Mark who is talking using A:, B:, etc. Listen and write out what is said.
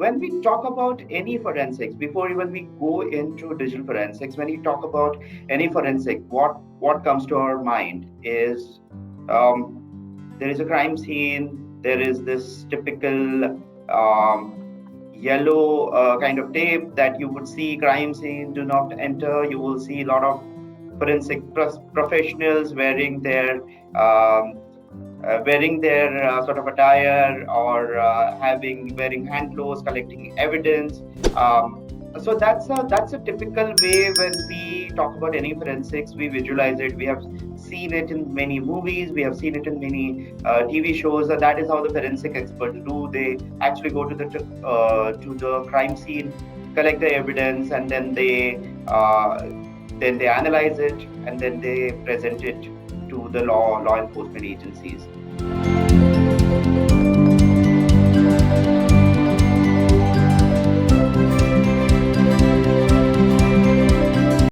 A: When we talk about any forensics, before even we go into digital forensics, when we talk about any forensic, what comes to our mind is there is a crime scene. There is this typical yellow kind of tape that you would see crime scene, do not enter. You will see a lot of forensic professionals wearing their sort of attire, or having wearing hand clothes, collecting evidence. So that's a typical way when we talk about any forensics. We visualize it. We have seen it in many movies. We have seen it in many TV shows. That is how the forensic experts do. They actually go to the crime scene, collect the evidence, and then they analyze it, and then they present it to the law enforcement agencies.